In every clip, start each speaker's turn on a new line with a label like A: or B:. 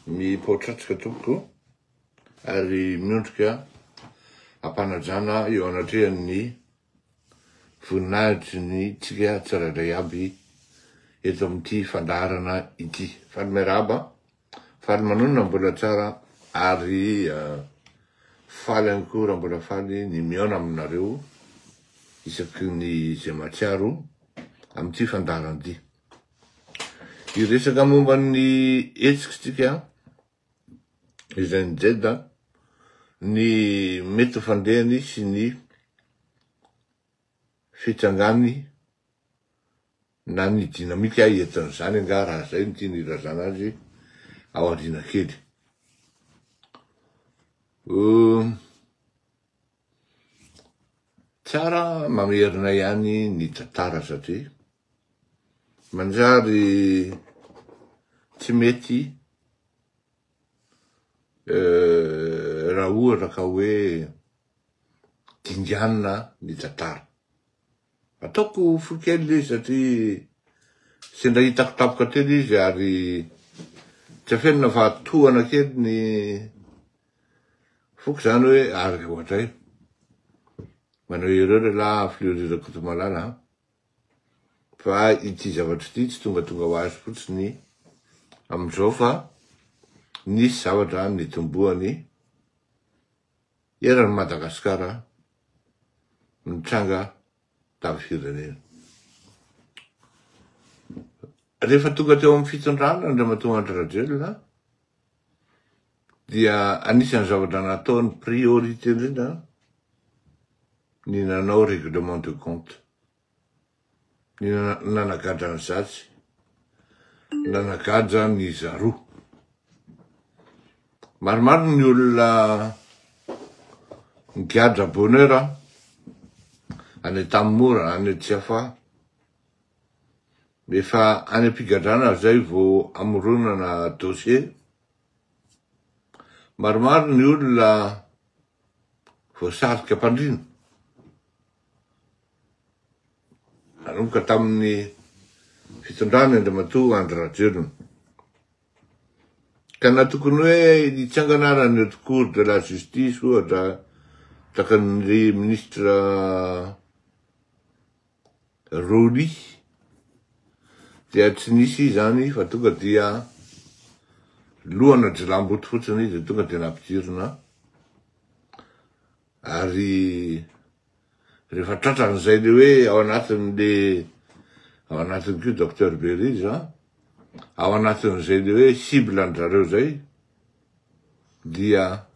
A: mipotratrika tompoko ary miondrika ampanajana eo anatrehan'ny voninahitry ny tsika tsirairay aby eto amin'ity fandaharana ity. Faly miarahaba, faly manonona mbola tsara ary faly ihany koa raha mbola faly ny miaona aminareo isaky ny zay matsiaro amin'ity fandaharana ity. Iresaka momba ny etsikitsika izay nijeda ny mety fandehany sy ny fitsangany na ny dinamika entin'izany anga raha zay ny tiany irazana azy ao aoriana kely. Tsara mamerina ihany ny tantara satria manjary tsy mety raha ohatra ka hoe dinganina ny tantara. Ataoko folikely izy satria sendra hitako tapoka telo izy ary tsy afenina fa tohana kely ny foko zany hoe ary ohatray manao ereo la fleurirako to malala fa ity zavatra ity tsy tonga ho azy fotsiny amizao fa nisy zavatra nitomboany eran'ny Madagasikara nitranga tafirenena. Rehefa tonga teo amin'ny fitondrana Andriamatoa Andry Rajoelina dia anisan'ny zavatra nataony priorité indrindra ny nanao règlement de compte, ny nanagaja ny zatsy, nanagaja ny zaroa. Maromaro ny olona nigadra bonheur any Tamora, any Tsiafa, efa any ampigadrana zay vo amoronana dossier. Maromaro ny olona voasarika mpandrina nanomboka tamin'ny fitondrana Andriamatoa Andry Rajoelina. Ka na tokony hoe nitsanganara ny haute cour de la justice ohatra takan'ny ministre Roli dia tsy nisy zany fa tonga dia lohana jilamboto fotsiny izy tonga dia nampijirina ary rehefa tratran'izay le hoe ao anatin'ny ko docteur Berizy ao anatin'izay le hoe cible andrareo zay dia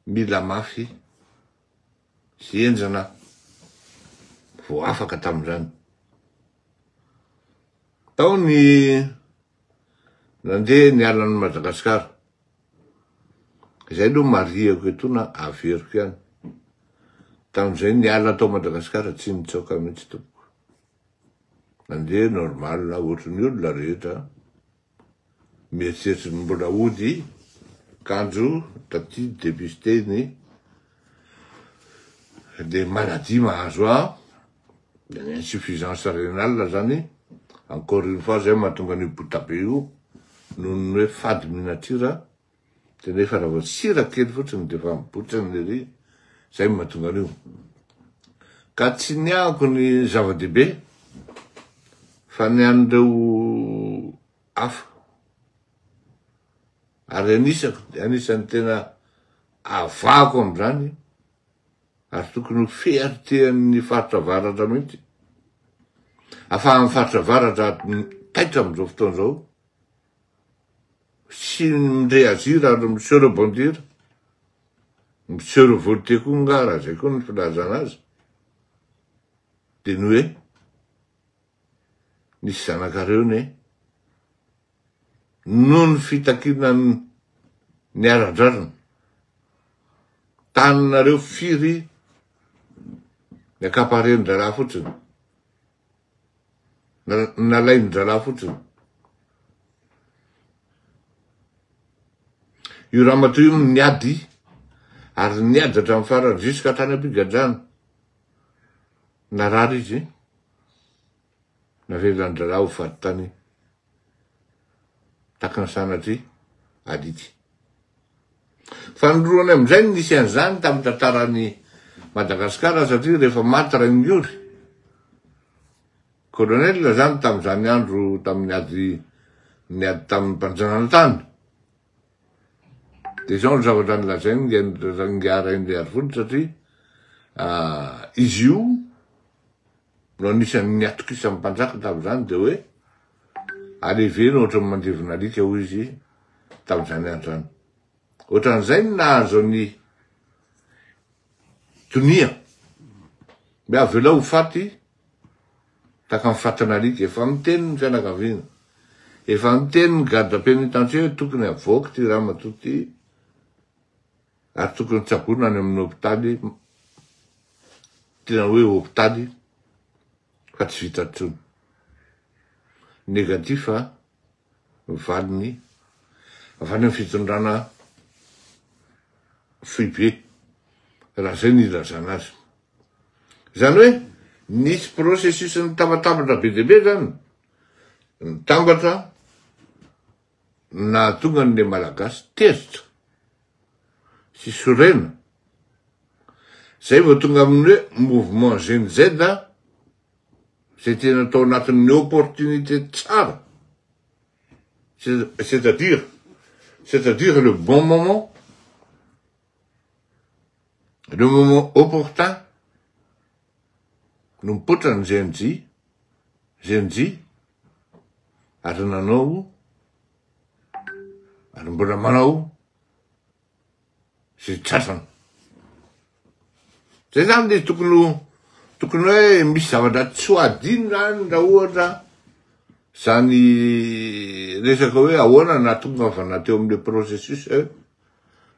A: mila mafy sy enjana vo afaka tamin'izany. Tao ny nandeha niala ny Madagasikara izay aloha mariako eto na averiko ihany. Tamin'izay niala tao Madagasikara tsy nitsoaka mihitsy tompoko. Nandeha normal ohatrin'ny olona rehetra mieritreritra ny mbola ody kanjo taty dépisté le maladie mahazo ny insuffisance rénale zany. Encore une fois zay mahatonga ny botabe io noho ny hoe fady minatira de nefa raha vao sira kely fotsiny de fa mibotsany le ry zay mahatonga an'io. Ka tsy niako ny zava-dehibe fa ny an'ireo hafa ary anisan'ny tena avako am'izany ary tokony ho fiertéan'ny faritra avaratra mihitsy afahan'ny faritra avaratra taitra am'izao fotoana zao sy mindréagir ary monsieur le bon dire, monsieur le volonté koa nga raha zay koa ny filazana azy de ny hoe nisy zanakareo noho ny fitakina ny ara-drarina taninareo firy ny akaparen'dralahy fotsiny nalain'dralahy fotsiny. Io Ramatoa io niady ary niady hatramin'ny farany jusqu'à tany ampigadrana narary izy navelan'dralahy ho fady tany takany sanatry ality. Fa ny roany am'izay nisy an'izany tamin'ny tantarany Madagasikara satria rehefa maty Rainiory, kolonela zany tamin'izany andro tamin'ny ady tamin'ny mpanjanana tany. De zao ny zavatra nilazainy ngarain'ny arivony satria izy io no anisan'ny niatokisan'ny mpanjaka tamin'izany de hoe aleveny ohatrany mandevina alika hoy izy tamin'izany andro zany. Ohatran'izay nahazo ny tonia. Me avela ho faty taka mifatana alika efa miteny ny fianakaviana. Efa miteny ny garde pénitentiaire tokony avoaka ty raha matoty ary tokony tsabona any amin'ny hôpitaly, tena hoe hôpitaly fa tsy vita tsony. Negatifa valiny avy any amin'ny fitondrana foibe raha zay ny ilazana azy. Zany hoe nisy processus nitabatambatra be deabe zany nitambatra na tonga ny malagasy tezitra sy sorena. Zay vao tonga amin'ny hoe mouvement GNZ zay tena atao anatin'ny opportunité tsara, c'est-à-dire le bon moment, le moment opportun, no mipotra ny GNJ ary nanao ary mbola manao zay tsatrany. Zay zany de tokony hoe misy zavatra tsy ho adino zany raha ohatra zany resaka hoe ahoana na tonga fa nateo amin'ny processus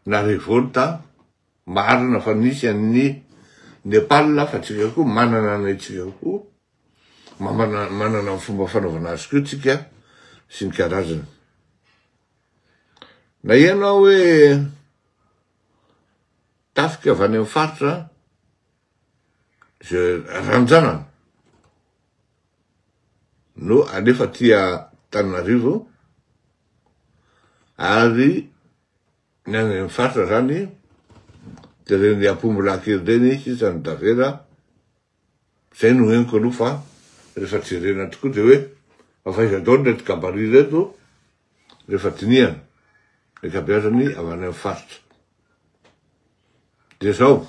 A: na révolte marina fa nisy an'ny Nepal fa tsika koa manana antsika koa manana ny fomba fanaovana azy koa tsika sy ny karazany. Na ianao hoe tafika avy any amin'ny faritra ranjanana no alefa tia Tananarivo ary ny any amin'ny faritra zany de reny apombolaky reny sisany davera. Zay no henoko aloha fa rehefa jerena tokoa de hoe afaiza-dao reto gabary reto rehefa diniana ny kabeazany avy any amin'ny faritra. De zao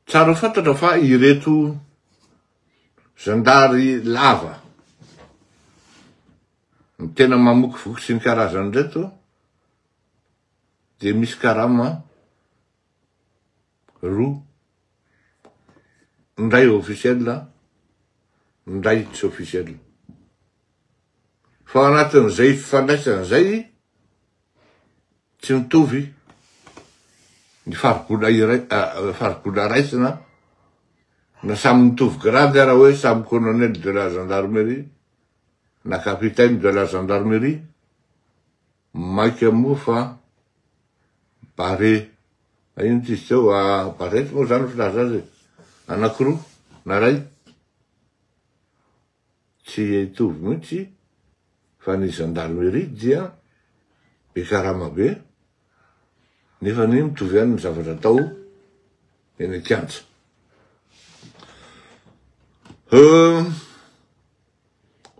A: tsara fantatra fa ireto zandary lava ny tena mamoky voky sy ny karazany reto de misy karama roa, ndray officiel, ndray tsy officiel. Fa anatin'izay fifandraisana zay tsy mitovy ny faribola raisina na samy mitovy grade raha hoe samy colonel de la gendarmerie na capitaine de la gendarmerie, maika moa fa bare ino tisy teo barety moa zany filaza azy anakiroa na ray tsy hitovy mihitsy fa ny gendarmerie dia be karama be nefa ny mitovy ihany ny zavatra atao eny an-kianja.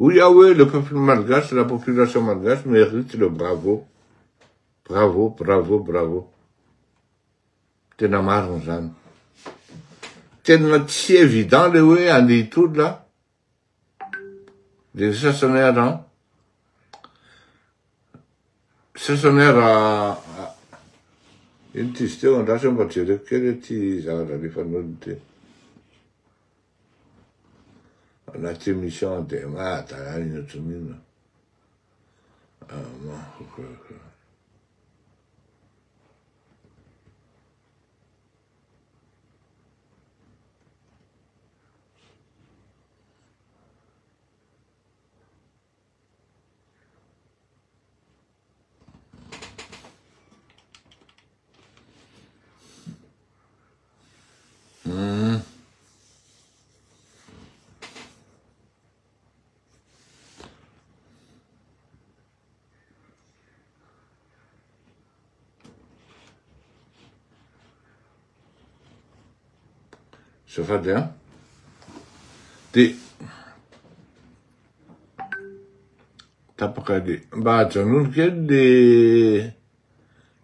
A: Oui, ah ouais, le peuple malgache, la population malgache mérite le bravo. Bravo, bravo, bravo. Tena marina zany. Tena tsy évident le hoe andeha tody la. De sasany ara ino tisy teo andraso mba jereko kely ty zavatra rehefa nolo te. Anaty émission de mata ino ohatran'ino. Safady an. De tapaka de mba hajanony kely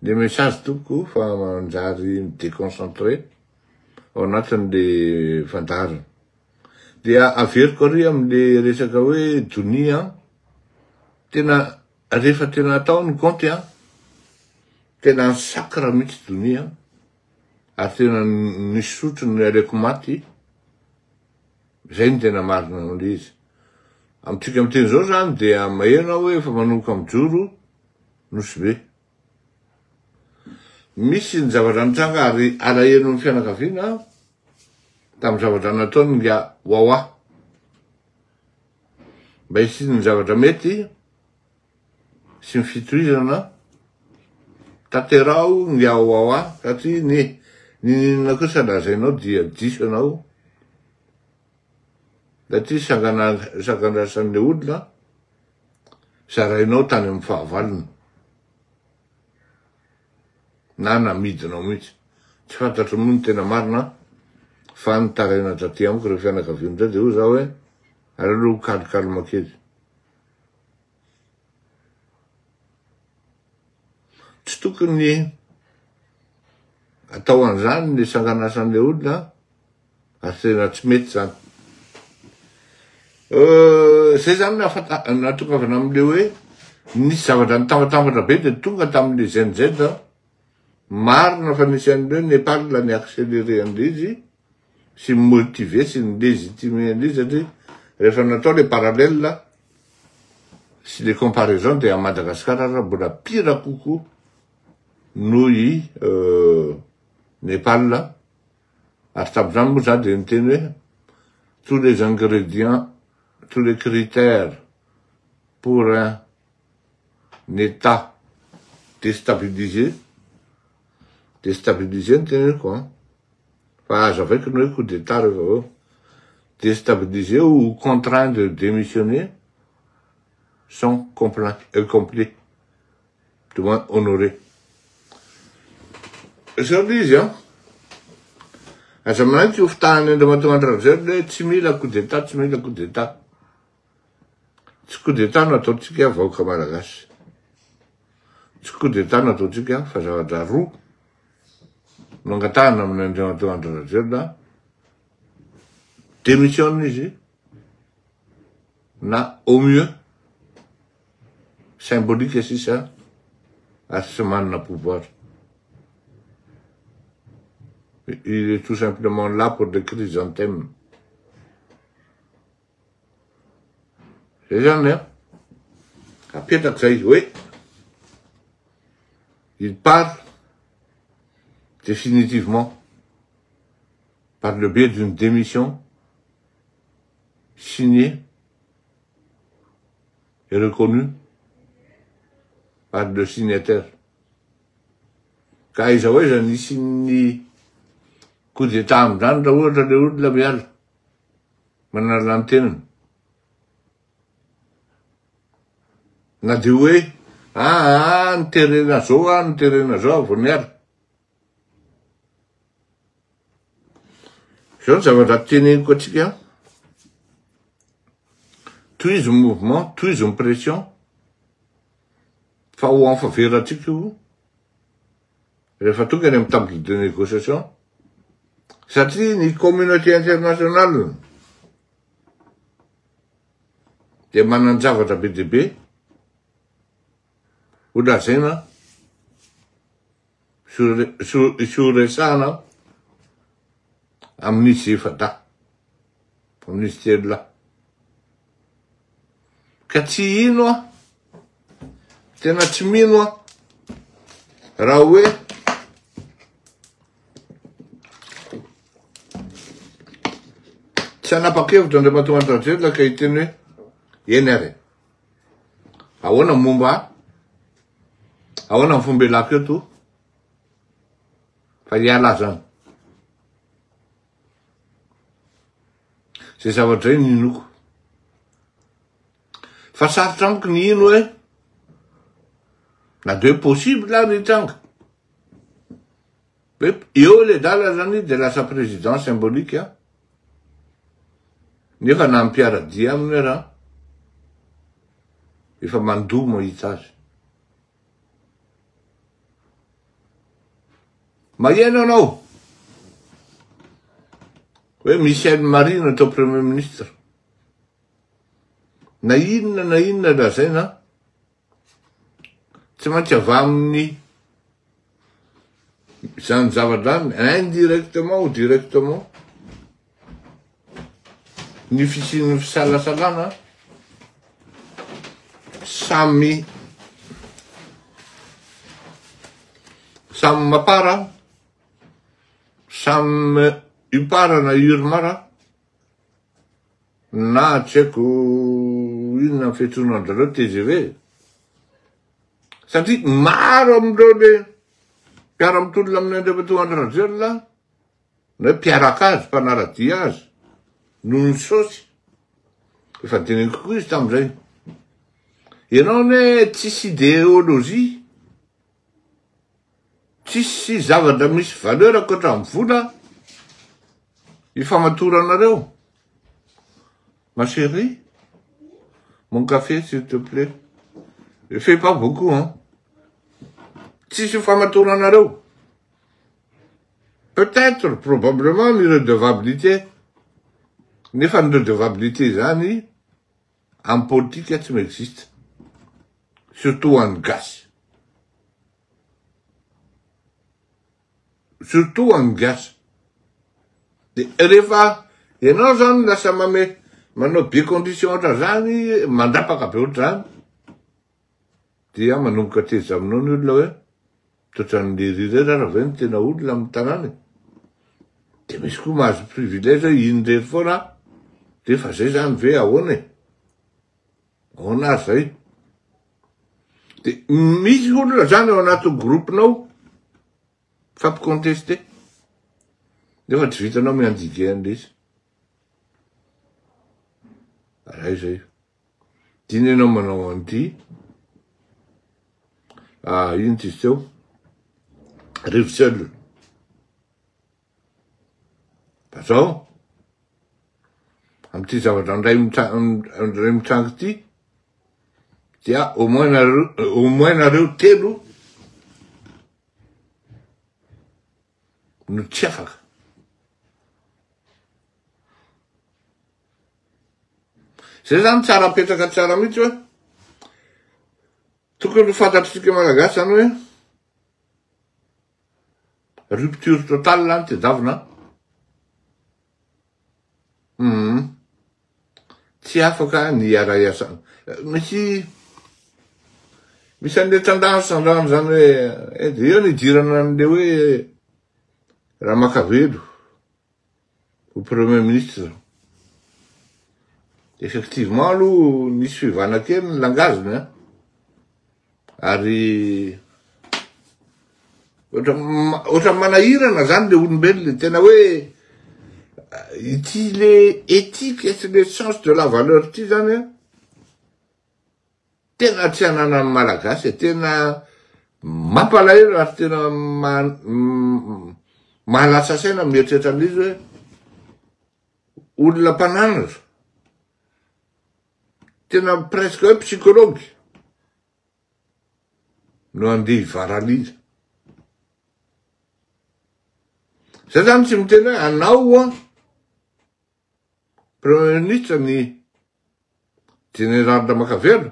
A: de message toko fa manjary déconcentré ao anatin'le fandarana. Dia averiko ary am'le resaka hoe donia tena rehefa tena atao ny compte tena ny sakra mihitsy donia ary tena nisotro ny aleko maty zay ny tena marina am'le izy. Amitsika am'teny zao zany dia mahena hoe efa manomboka am'joro nosy be. Misy ny zavatra nitranga ary alahelo ny fianakaviana tamy zavatra nataony nga wawa. Mba hisy ny zavatra mety sy ny fitohizana tanterao nga wawa satria ninona kosa lazainao dia diso anao satria sangandrasan'le olona zarainao tany amin'ny fahavalony na namidinao mihitsy. Tsy fantatro moa ny tena marina fa nitaraina taty amiko rehefa fianakaviana zay de ho zaho hoe alalo kalkalma kely. Tsy tokony atao an'izany le sanganasan'le olona ary tena tsy mety zany. Zay zany natokavana am'le hoe nisy zavatra nitambatambatra be de tonga tam'le ZNZ marina fa nisy an'le Nepal la ni-accéléré an'le izy sy motivé sy ny légitimer an'le izy satria rehefa natao le parallèle sy le comparaison de a Madagascar raha mbola pire kokoa noho i Nepal ary tam'izany moa zany de niteny hoe tous les ingrédients, tous les critères pour un état déstabilisé ny teny quoi. Fa azo avec nous coup d'état déstabilisé ou contraint de démissionner sont complets, du moins honorés. Zao izy aza manaiky ofitahany Andriamanitra zay le tsy mila coup d'état, tsy mila coup d'état. Tsy coup d'état nataotsika vahoaka malagasy. Tsy coup d'état nataotsika fa zavatra roa no angatahana amin'Andriamanitra zay démissionne izy na au mieux symbolique sisa ary tsy manana pouvoir. Il est tout simplement là pour des chrysanthèmes. C'est zany apetraky zay oui. Il part définitivement par le biais d'une démission signée et reconnue par le signataire. Ka iza hoe zany nisy ny coup d'état am'izany raha ohatra le olona miala manala ny tenany. Na de hoe niterena zao vao miala. Zao ny zavatra teneniko atsika tohizo mouvement, tohizo pression fa ho anfaveratsika io rehefa tonga any amin'ny table de négociation satria ny communauté internationale de manan-javatra be de be ho lazaina soresahana amin'izy efata amin'izy telo la ka tsy ino tena tsy mino raha hoe tsy anapa-kevitra Andriamanitra zay la ka hiteny hoe eny ary ahoana momba ahoana ny fomba elako eto fa hiala zany zay zavatra zay ninoko fa sarotra amiko ny ino hoe na de possible là ny tranga Io le dalla zany de lasa président symbolique, nefa nampiaradia aminy raha, efa mandomo hita azy. Maheno anao, hoe Michel Marine atao premier ministre. Na inona lazaina, tsy maintsy avy amin'ny zany zava-drany, indirectement ou directement, ny fisian'ny fisalasalana, samy mapara, samy ipara na urmara, na tsy haiko inona ny fiantsoanan'zareo TGV. Satria maro amindreo le mpiara-mitolona amin'ny andriamatoandrazela, na mpiaraka azy, mpanaradia azy, noho ny sosy. Efa teneniko koa izy tam'izay. Ianao ne tsisy idéologie, tsisy zavatra misy valeur ankoatra amin'ny vola, ifamatoranareo. Ma chérie, mon café s'il te plaît. Ne fais pas beaucoup, hein. Tsisy ifamatoranareo. Peut-être, probablement, une redevabilité. Nefa ny redevabilité zany, en politique, tsy m'existe. Surtout en gaz. Surtout en gaz. De rehefa, ianao zany lasa manao be condition otra zany, mandapaka be otra zany, dia manomboka teza aminao ny olona hoe, totran'le rirera raha ve ny tena olona amin'ny tanàny. De misy koa mahazo privilège indrery foana, de fa zay zany ve ahoana e. Ahoana azy zay. De misy olona zany ao anaty groupinao, fampicontesté. De fa tsy vitanao miandike an'l'izy. Aray zay. Tiany ianao manao an'ity, ino ty teo? Rive seul. Zao, am'ty zavatra ndray mitrango ty, dia au moins nareo telo no tsy afaka. Zay zany tsara apetraka tsara mihitsy hoe, tokony fantatritsika malagasy zany hoe, rupture totale zany tedavina. Tsy afaka ny iara-iasana. Misy an'le tendance zany hoe, de eo nidirana an'le hoe Ramakavelo, au premier ministre. Effectivement, aloha nisy fivana kely ny langaziny, ary otra manahirana zany le olombelona, tena hoe ity le éthique et le sens de la valeur ty zany, tena tsy ananan'ny malagasy, tena mampalahelo ary tena mahalasa saina mieritreritra an'izy hoe olona mpananatra, tena presque hoe psychologue no andeha hivaraliza. Zay zany tsy miteny hoe anao premier ministre ny général Ramakavelo,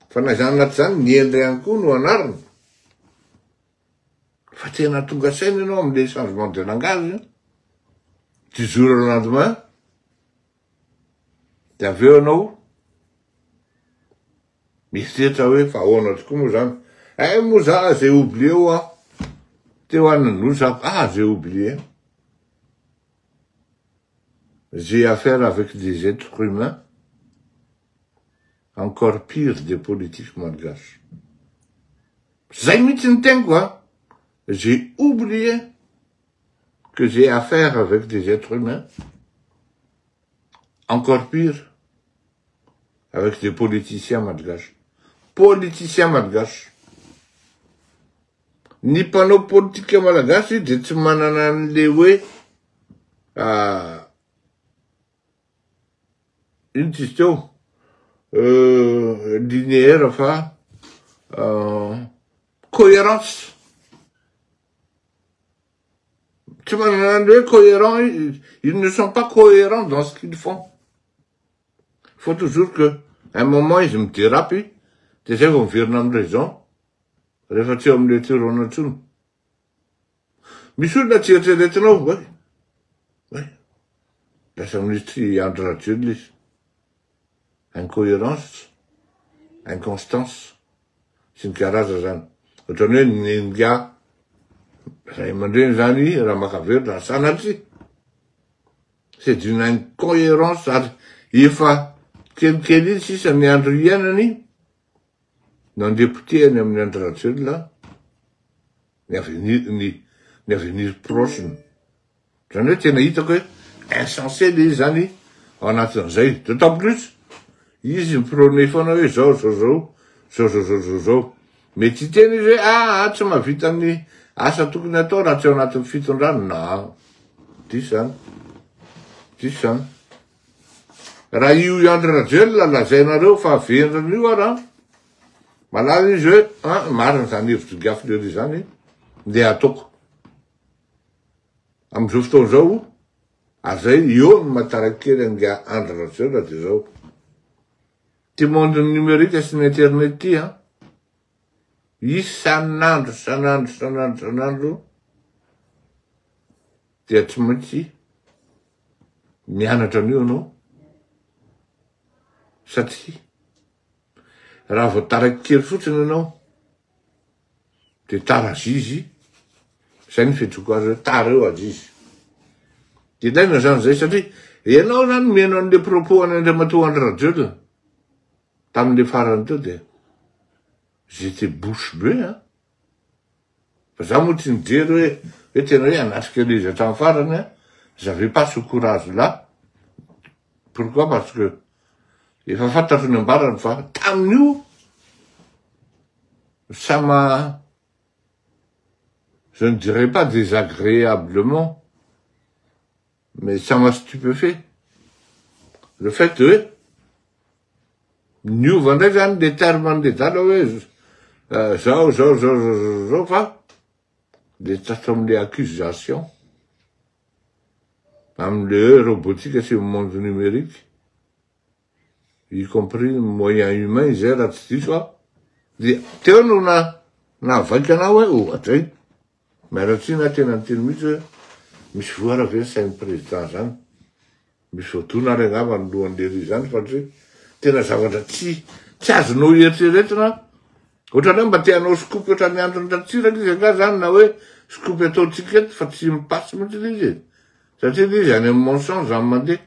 A: fa na zany anaty zany niendry ihany koa no anarany. Fa tena tonga saina ianao am'le changement de langage, du jour au lendemain, de avy eo anao mieritreritra hoe fa ahoana tokoa moa zany. Moa za j'ai oublié teo anan'olo za, j'ai oublié. J'ai affaire avec des êtres humains encore pire des politiques malgaches. Zay mihitsy ny tengo, j'ai oublié que j'ai affaire avec des êtres humains encore pire avec des politiciens malgaches. Politiciens malgaches. Ny mpanao politika malagasy de tsy manana an'le hoe ino tsisy teo linéaire fa cohérence. Tu m'as cohérent, ils ne sont pas cohérents dans ce qu'ils font. Il faut toujours que, à un moment, ils me thérapient. Tu sais qu'on fait une raison. Réfléchir me le tir en dessous. Mais sur la tire de l'étrange, oui. Oui. La samedi, entre la tire, incohérence, inconstance. C'est une carase, ça. Retourner une gars. C'est une incohérence. Il faut quelqu'un dit si ça n'est rien ni non député n'est international là l'avenir proche. J'en ai tenu que insensé des années en attendant d'autant plus ils prenaient fond so mais tu t'es tu m'as vu t'amener asa tokony atao raha tsy ao anatin'ny fitondrana na diso zany raha io andrelajel lazainareo fa vendran'io ara malaza izy hoe marina zany hevitry gaflery zany nde ataoko am'izao fotoana zao azay eo ny matarakely anga andrelajel de zao ty monde numérique sy n'internet ty isan'andro dia tsy maintsy mianatra an'io anao satria raha vao taraky kely fotsiny anao de tara azizy zay ny fitroko azy hoe tara eo azizy de ilaina zany zay satria ianao zany meno an'le propos an'Andriamatoa Andry Rajoelina tamin'le farany teo de j'étais bouche bée, hein. Parce que moi, tu me dis, j'avais pas ce courage-là. Pourquoi? Parce que, il va faire une barre, une fois, tant nous, ça m'a, je ne dirais pas désagréablement, mais ça m'a stupéfait. Le fait que, nous, vendons des termes de taloués, des accusations. Même le robotique, c'est le monde numérique. Y compris les moyens humains, ils aident à cette histoire. Dis, tiens, on a vainqueur, ouais, ou, attends. Mais là, tu n'as pas été mis, mais je vois avec c'est un président, hein. Mais surtout, on a rien à voir, on doit diriger, parce que, tu n'as pas dit, tiens, je n'ai pas été là. Ohatrany hoe mba tianao scoop ohatrany androny ratsiraka izy anga zany na hoe scoop ataotsika eto fa tsy mipasy mihitsy izy satria izy any amin'ny mensonge zany mandeha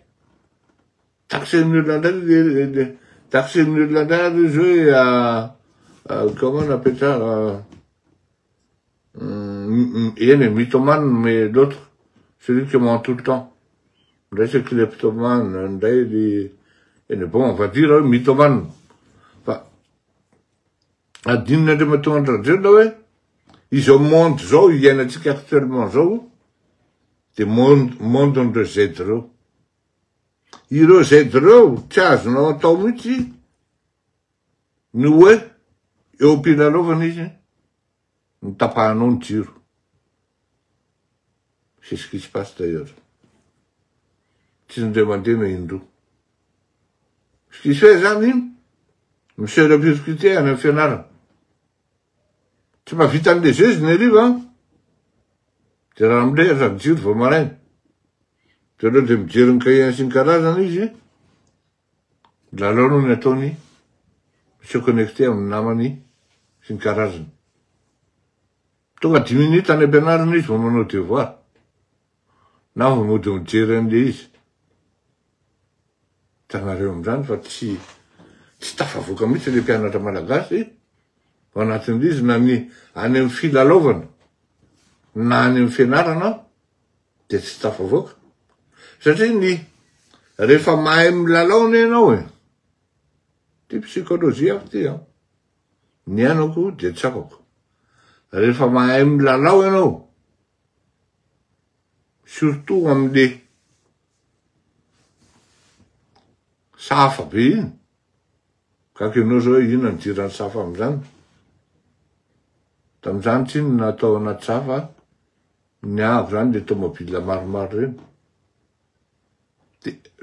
A: taxen'ny olona ndray taxen'ny olona ndray izy hoe comment on appelle ça eny mythomane mais l'autre celui qui ment tout le temps ndray c'est kleptomane ndray eny bon on va dire mythomane adin'Andriamatoa Andry Rajoelina hoe izao monde zao iainantsika actuellement zao de monde-ndreo Z reo. Ireo Z reo tsy azonao atao mihitsy ny hoe eo am-pilalovana izy ny tapahanao ny jiro. C'est ce qui se passe d'ailleurs. Tsy indray mandeha na indroa. Ce qui se fait zany monsieur le persécuté any amin'ny fianarana. Tsy mahavita an'le jeu izy ny hariva de raha amindray aza jiro vao maraina de reo de mijery ny cahier sy ny karazana izy lalao no ny ataony se connecté amin'ny namany sy ny karazany tonga 10 minutes any am-pianarana izy vao manao devoir na vao mody mijery an'le izy tanareo am'izany fa tsy tafavoaka mihitsy le mpianatra malagasy ao anatin'izy na ny any amin'ny filalaovana na any amin'ny fianarana de tsy tafavoaka satria ny rehefa mahay milalao ny ianao ty psychologie avy ty ny anako de tsy afako rehefa mahay milalao ianao. Surtout am'le safa be iny. Ka kenao zao ina nidirany safa am'izany. Tam'izany tsy iny natao anaty safa, niavo zany le tomobila maromaro reny.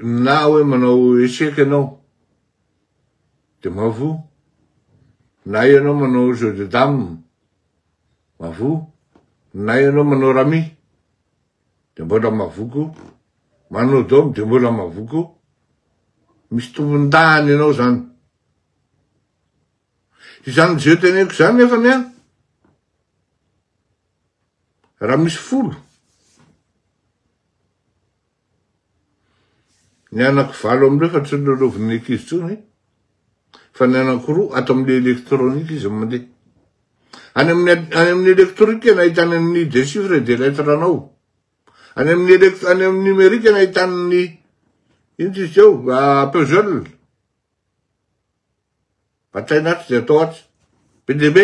A: Na hoe manao échec ianao, de mavo. Na ianao manao jeu de dame, mavo. Na ianao manao rami, de mbola mavoko. Manao dôme de mbola mavoko. Misy tombon-dany ianao zany. Izany zay teneko zany nefany a, raha misy folo, ny anaky valo am'ireo fa tsy lolovin'ny ankizy tsony, fa ny anaky roa ato am'le électronique izy mandeha. Any amin'ny électronique nahitany amin'ny des chiffres et des lettres anao. Any amin'ny numérique nahitany ny ino izy teo, puzzle. Bataina aty de atao aty. PDB.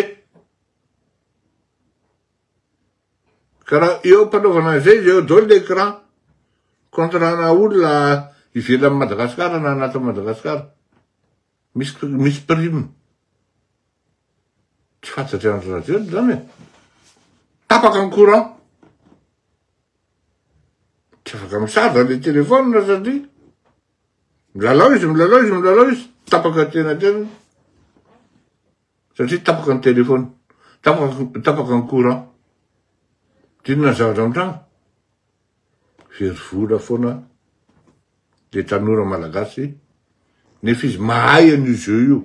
A: Karaha eo mpanaovana zay, eo daholo l'écran. Contrana olona ivelany Madagasikara na anaty Madagasikara. Misy prime. Tsy fantatry andro raha zay zany e. Tapaka ny courant. Tsy afaka misarda le téléphone na satria. Milalao izy, tapaka tena. Satria tapaka ny téléphone. Tapaka ny courant. Tinona zavatra am'tragno. Very vola foana le tanora malagasy. Nefa izy mahay an'io jeu io.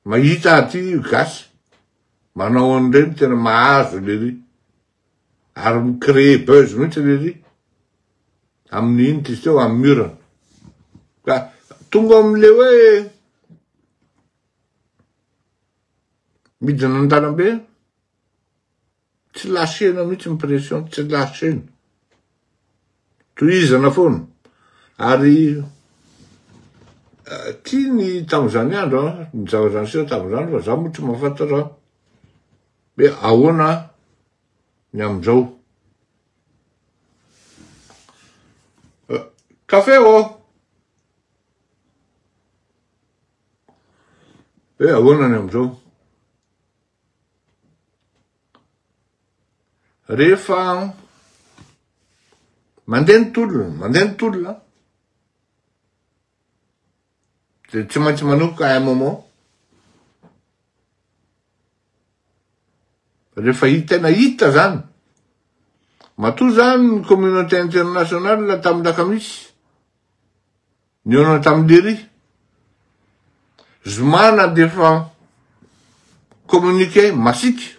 A: Mahita aty io gasy. Manao an'ireny tena mahazo lery. Ary mi-créer buzz mihitsy lery. Amin'ny iny izy teo amin'ny murana. Ka tonga am'le hoe midina an-dalambe, tsy lasena mihitsy ny pression, tsy lasena. Tohizana foana. Ary tia ny tam'izany andro, ny zavatra niseho tam'izany, fa zaho moa tsy mahafantatra hoe ahoana ny am'izao. Café oh! Hoe ahoana ny am'izao. Rehefa mandeha ny tolona, de tsy maintsy manomboka un moment. Rehefa tena hita zany, matoa zany ny communauté internationale tamin'ny lakamisy, niona tamin'ny lery, zomana defa communiqué masika,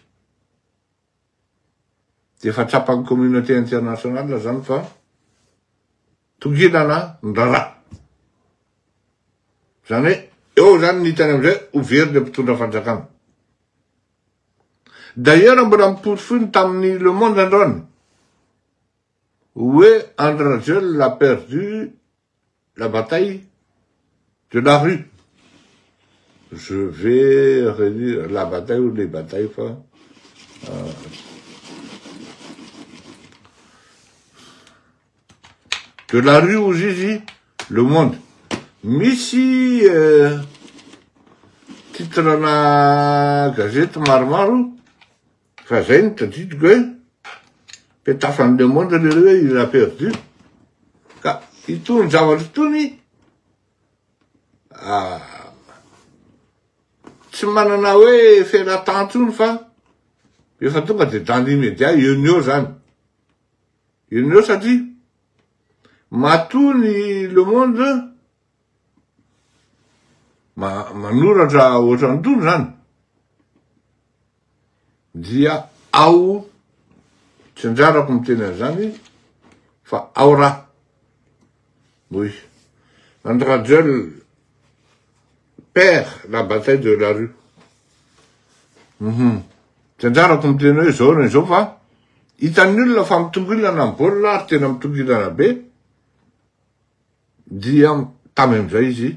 A: defa trapan'ny communauté internationale zany fa tongilana ndrara. Zany hoe, eo zany nitany am'izay, ouvert le mpitondra fanjakana. D'ailleurs, mbola miporifoiny tamin'ny Le Monde androany. Où André Rajol a perdu la bataille de la rue. Je vais relire la bataille ou les batailles. De la rue au Zizi, Le Monde. Misy titre na gazety maromaro, fa zay ny tadidiko hoe petafany Le Monde le hoe il a perdu. Ka itony zavatra itony tsy manana hoe fera-tantsony fa efa tonga de dans l'immédiat eo zany. Eo satria matony Le Monde manoratra ohatrany zany. Dia ao, tsy anjarako miteny an'izany, fa ao raha. Oui. André Rajol perd la bataille de la rue. Tsy anjarako miteny hoe zao na izao fa hitan'ny olona fa mitongilana amin'ny baolina ary tena mitongilana be. Dia tamy am'izay izy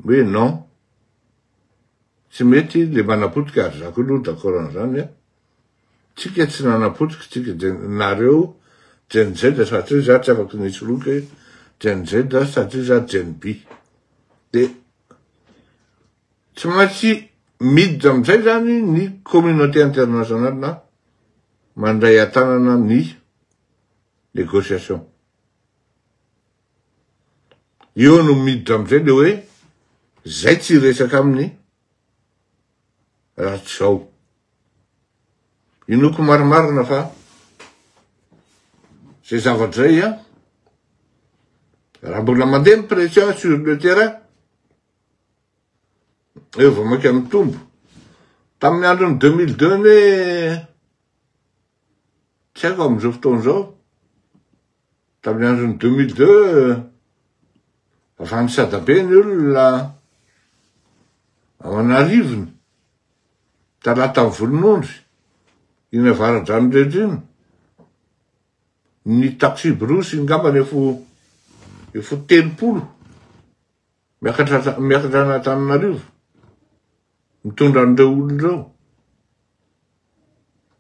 A: hoe non, tsy mety le manapotika ary zako aloha d'accord an'izany tsika tsy nanapotika tsika nareo jenjeda satria za tsy afaky nisy loky jenjeda satria za jenby de tsy maintsy miditra amizay zany ny communauté internationale na mandray atanana ny négociation io no miditra amizay le hoe zay tsy resaka amin'ny raha tsy zao inoko marimarina fa zay zavatra zay raha mbola mandeha ny pression sur le terrain eo vao maika mitombo tamin'ny androny 2002 ne tsy haiko am'izao fotoana zao tamin'ny androny 2002 afanisada be ny olona ao Anarivony talata amin'ny volonondry iny avaradrano redriny ny taxi brosy ngambany efo telopolo miakatra anatananarivo mitondra an'ireo olon'ireo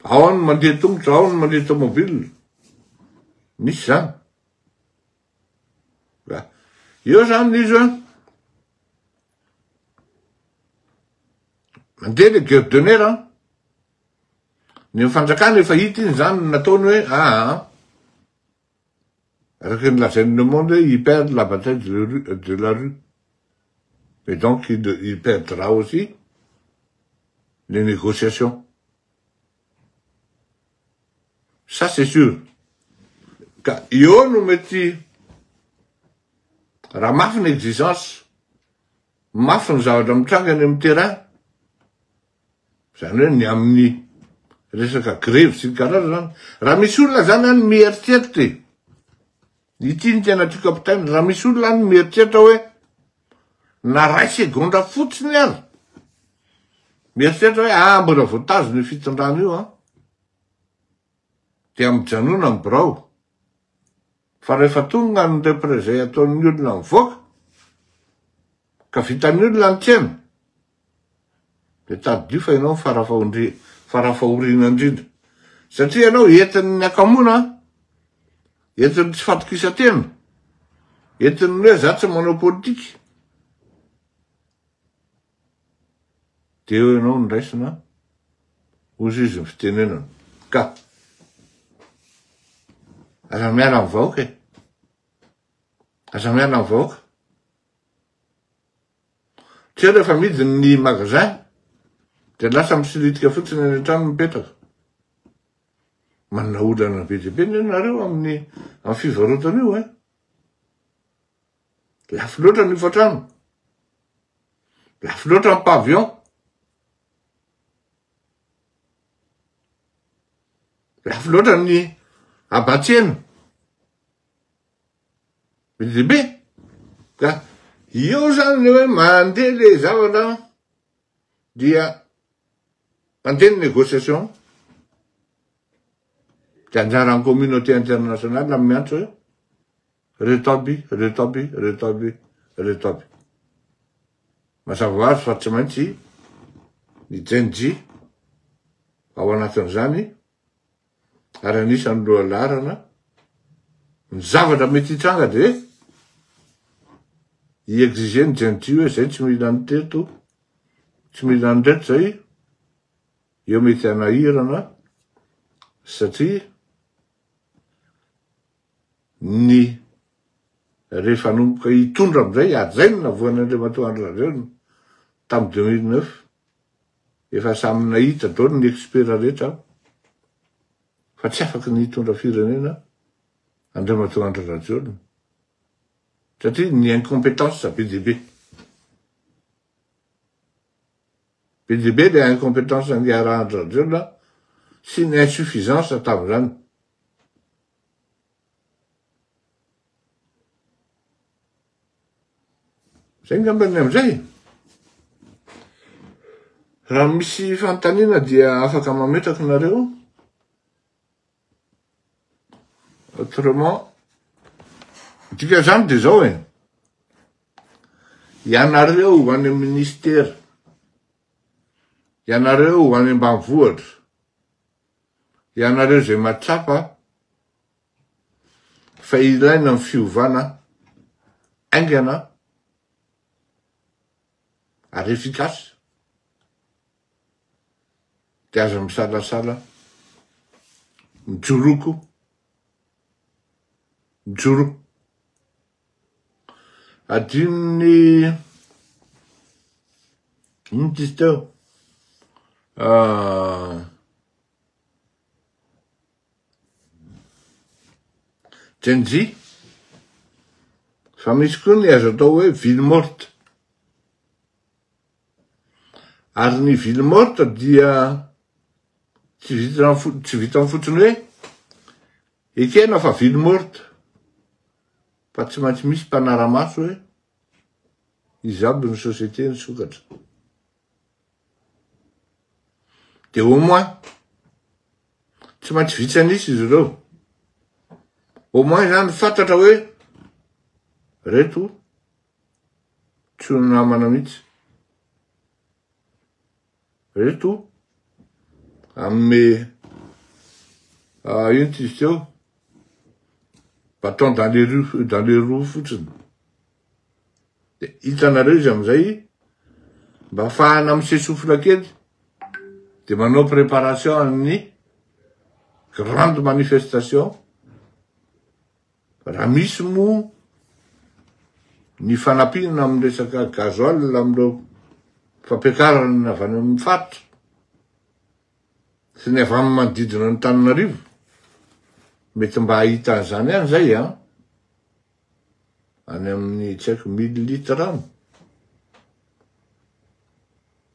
A: ao any mandeha tongotra ao ny mandeha tomobile misy zany io zany izy mandeha le guerre de nerf ny fanjakana efa hita iny zany nataony hoe araky ny lazainy le monde il perd la bataille de la rue et donc il perdra aussi les négociations ça c'est sûr ka io no mety raha mafy ny exigence mafy ny zavatra mitrangany amin'ny terrain zany hoe ny amin'ny resaka grève sy ny karaza zany raha misy olona zany any mieritreritra ity ny tena tiako kapitainy raha misy olona any mieritreritra hoe na ray segondra fotsiny ary mieritreritra hoe mbola voatazo ny fitondrana io de amijanona amin'ny birao fa rehefa tonga ny reprezay ataon'ny olona mivoaka ka vitan'ny olona ny tsena de tadidio fa ianao farafahoriana indrindra satria ianao entin'ny akamona entin'ny tsy fatokisa-tena entin'ny hoe za tsy manao politika de eo ianao ny raisina ozy izy ny fitenenana ka aza miala amin'ny vahoaka aza miala amin'ny vahoaka tsy rehefa midiny ny magasin de lasa misilitika fotsiny any an-trano mipetraka manana olana be dia be nareo amin'ny fivarotana io lafo loatra ny ifatrano lafo loatra ny pavillon lafo loatra ny abatsena be dia be ka io zany le hoe mandeha le zavatra dia mandeha ny négociation de anjaran'ny communauté internationale amin'ny miantso hoe reto aby mazava ho azy fa tsy maintsy ny jenji ao anatin'izany ary anisan'ny lohalarana ny zavatra mety hitranga de iexige ny jenji hoe zay tsy mila ny teto tsy mila ny reto zay eo mety anahirana satria ny rehefa nomboka hitondra amizay ary zay no navoany Andriamatoa Andry Rajoelina tamin'ny 2009 efa samy nahita daholo ny expert rehetra fa tsy afaky ny hitondra firenena Andriamatoa Andry Rajoelina satria ny incompétence be dia be le incompétence angiara Andry Rajoelina sy ny insuffisance tamin'izany zay ngambany amizay raha misy fanontaniana dia afaka mametraky nareo autrement dika zany de zao ianareo ho any ministère ianareo ho any ambanivohitra, ianareo zay matsapa, fa ilaina ny fiovana aingana ary efikasy. De aza misalasala, mijoroko, mijoro. Adinony izy teo Gen Z, fa misy koa ny azo atao hoe ville morte. Ary ny ville morte dia tsy vita fotsiny hoe ekena fa ville morte, fa tsy maintsy misy mpanara-maso hoe izy aby ny société ny sokatra. De au moins tsy maintsy vitsanisy izy ireo. Au moins zany fantatra hoe reto tsy ho namana mihitsy. Reto ame ino izy teo bâton dans les roues fotsiny. De hitanareo izy amizay mba ahafahana misesofina kely de manao préparation amin'ny grande manifestation. Raha misy mo ny fanapinana amin'ny resaka gasoil amindreo fampiakarana avy any amin'ny faritra sy ny avy amin'ny manodidina ny Antananarivo, mety mba hahita an'izany any zay any amin'ny tsy haiko 1000 litres rano.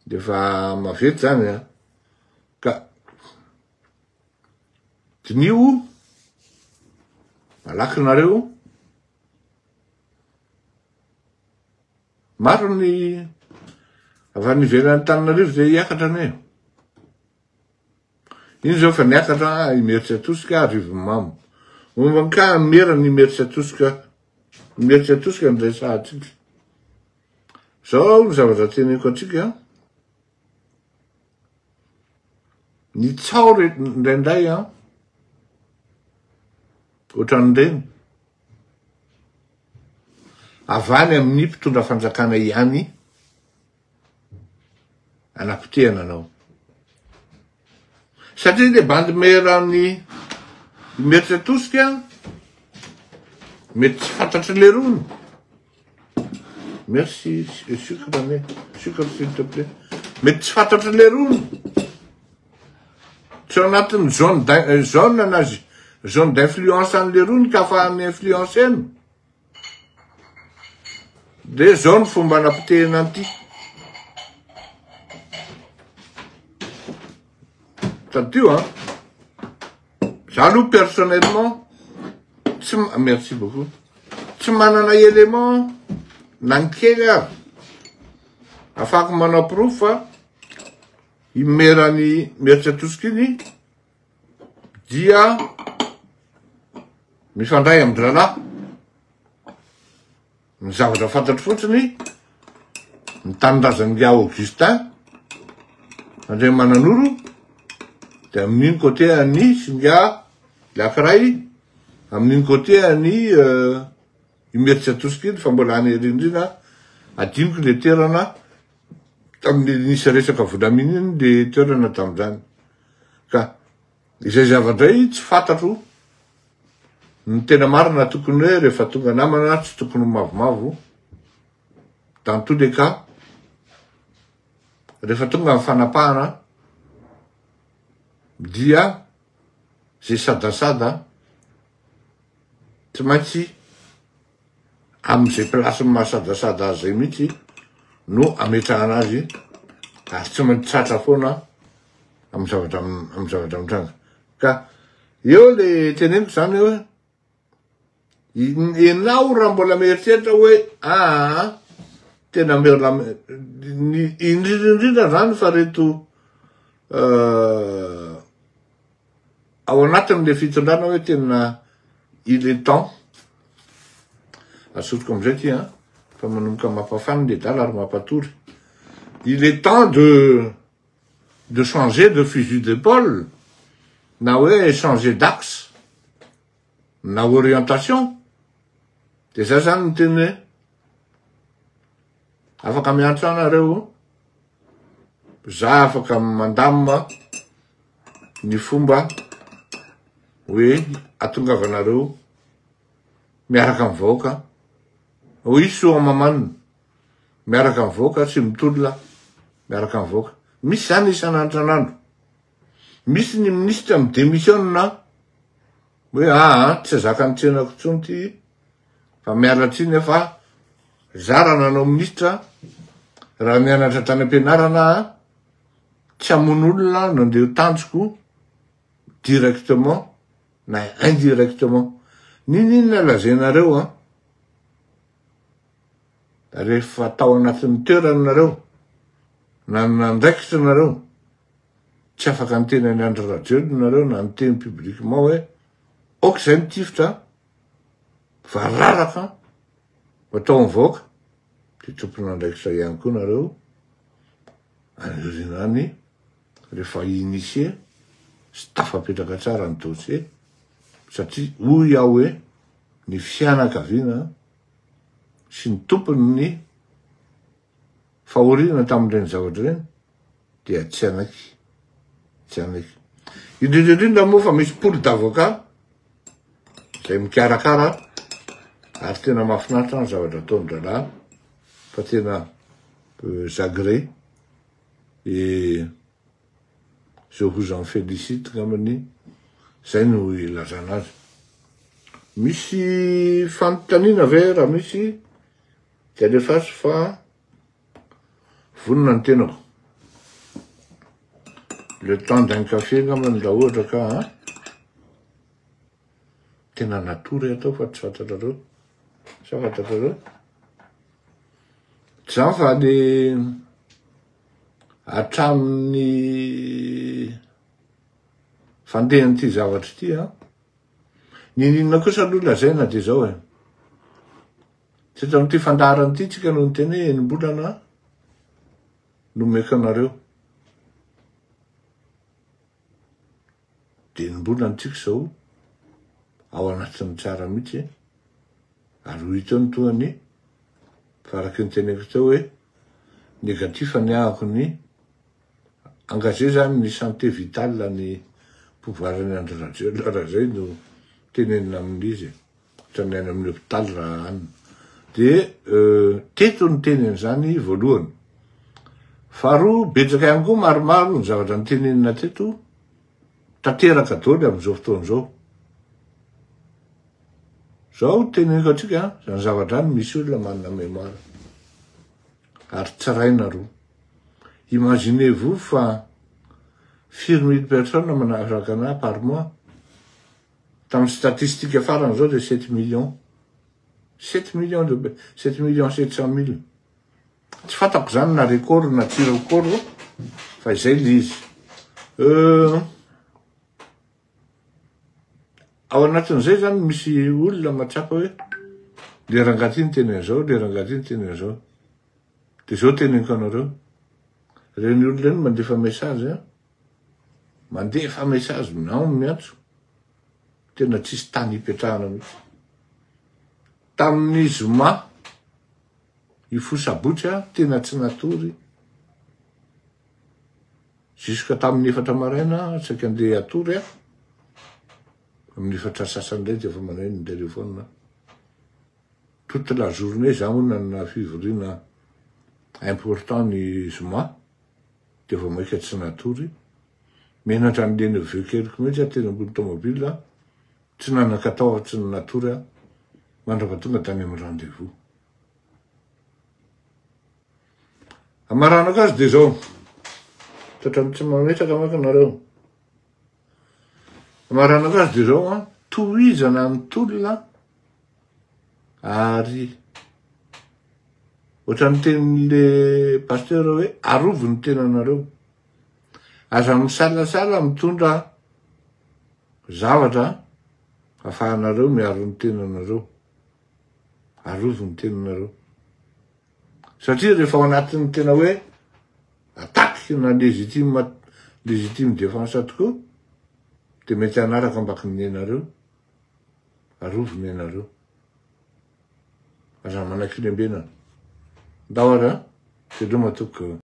A: De fa mavety zany ka dinio malaky nareo maro ny avy any ivelan'ny Antananarivo zay hiakatra ne. Iny zao fa niakatra Imeritsiatosika Rivomamo. Mombanka mera ny Imeritsiatosika ndray sahatsika. Zao ny zavatra teneniko atsika ny tsao ndraindray ohatran'ireny avany amin'ny mpitondra fanjakana ihany anapotehana anao. Satria le bandy meran'ny Imeritsiatosika mety tsy fantatry le rony. Merci, sucre s'il te plaît. Mety tsy fantatry le rony. Tsy anatin'ny zone d'influence an'le rony ka afahany influenceny. De zone fomba anapotehana an'ity. Tantio za aloha personnellement merci beaucoup, tsy manana élément nankely ary afaka manao proof fa imerany Imeritsiatosika iny dia mifandray amin'ny drala. Ny zavatra fantatry fotsiny ny tanindrazan'Ia Augustin Andriamananoro, de amin'iny côté any Singa Lakiray, amin'iny côté any Imeritsiatosika iny fa mbola any rindrina adiniko le toerana tamin'ny nisy resaka volamina iny le toerana tamin'izany. Ka izay zavadray tsy fantatro ny tena marina tokony hoe rehefa tonga namana tsy tokony mavomavo. Dans tous les cas rehefa tonga amin'ny fanapahana dia zay sadasada tsy maintsy am'izay plasy mahasadasada azy zay mihitsy no ametrahana azy, ary tsy maintsy tratra foana amin'ny zavatra mitranga. Ka eo le teneniko zany hoe enao raha mbola mieritreritra hoe tena mbola indrindrindrindra zany fa reto ao anatin'le fitondrana hoe tena il est temps asotiko amizay ty fa manomboka mampafany le dala ary mampatory. Il est temps de de changer de fusil d'épaule, na hoe changer d'axe, na orientation. De zay zany ny teny hoe afaka miantso anareo, za afaka mandamina ny fomba hoe atongavanareo miaraka mivoaka, hoy soa mamanina, miaraka mivoaka tsy mitolona, miaraka mivoaka. Misy zany isan'andro san'andro. Misy ny ministra midémissionna hoe tsy zaka ny tsenako tsony ty, fa miala tsiny fa zara nanao ministra, raha mianatra tany am-pianarana tsy hamono olona nandeha tanjoko directement na indirectement. Ninona lazainareo rehefa tao anatin'ny toerana nareo na nandraikitra nareo, tsy afaka niteny any andro radio nareo na niteny publiquement hoe okizay ny tifitra vararaka atao mivoaka, de tompon'andraikitra ihany koa nareo anorinany rehefa initié sy tafapetraka tsara ny dossier, satria hoy aho hoe ny fianakaviana sy ny tompony ny fahoriana tamin'ireny zavatra ireny dia tsy anaiky, tsy anaiky. Indrindrindrindra moa fa misy pôly d'avocat zay mikarakara ary tena mahafinaritra ny zavatra ataony rahalahy, fa tena j'agrée et je vous en félicite ngamany, zay no ilazana azy. Misy fanontaniana ve raha misy de alefaso fa vonona ny tenako. Le temps d'un café ngamany raha ohatra ka tena natory atao fa tsy fantatrareo, sa fantatrareo. Zany fa le hatramin'ny fandehan'ity zavatra ity ninona kosa aloha lazaina de zao tsy tao n'ity fandarana ity tsika no niteny hoe enim-bolana nomeko anareo, de enim-bolana tsika zao ao anatin'ny tsara mihitsy, ary ho hita ny toany faraky ny teneko teo hoe négatif ny ahako ny engagé zany ny santé vitale ny pouvoiran'ny andro radio, raha zay no tenenina amin'izy trany any amin'ny hôpitaly raha any. De teto ny teneny zany voalohany. Faharoa, betsaka ihany koa maromaro ny zavatra nitenenina teto tanteraka daholo amin'izao fotoana zao. Zao teneniko atsika zany zavatra any misy olona manana mémoire ary tsaraina roa. Imaginez-vous fa 4000 personnes manaraka anahy par mois. Tamin'ny statistique farany zao de 7 millions. 7 millions 700 000. Tsy fantako zany na record na tsy record fa izay le izy. Ao anatin'izay zany misy olona matsapa hoe le rangaty ny teneny zao, le rangaty ny teneny zao. De zao teneniko anareo, reny olona reny mandefa message mandefa message minao miantso, tena tsisy tany hipetrahana mihitsy. Tamin'ny zoma ifosabotsy tena tsy natory, jusqu'à tamin'ny 4 maraina tsaky andeha atory amin'ny 4 sasany de efa manay ny téléphone. Toute la journée za moa nanana fivoriana important ny zoma de vao maika tsy natory. Menatra an'le neveu keliko mihitsy tena ambony tomobile, tsy nanan-katao tsy ny natory mandrapa tonga tany amin'ny rendez-vous. Amaranako azy de zao, tratra tsy mametraka maka nareo. Amaranako azy de zao tohizana ny tolona ary ohatran'ny tenin'le pasteur hoe arovo ny tenanareo. Aza misalasala mitondra zavatra afahanareo miaro ny tenanareo, arovo ny tenanareo. Satria rehefa ao anatin'ny tena hoe attaque na légitime légitime défense tokoa, de mety anaraka ambakin'ny anareo, arovony anareo. Aza manaky filembenana. Ndao ara, de reo matoko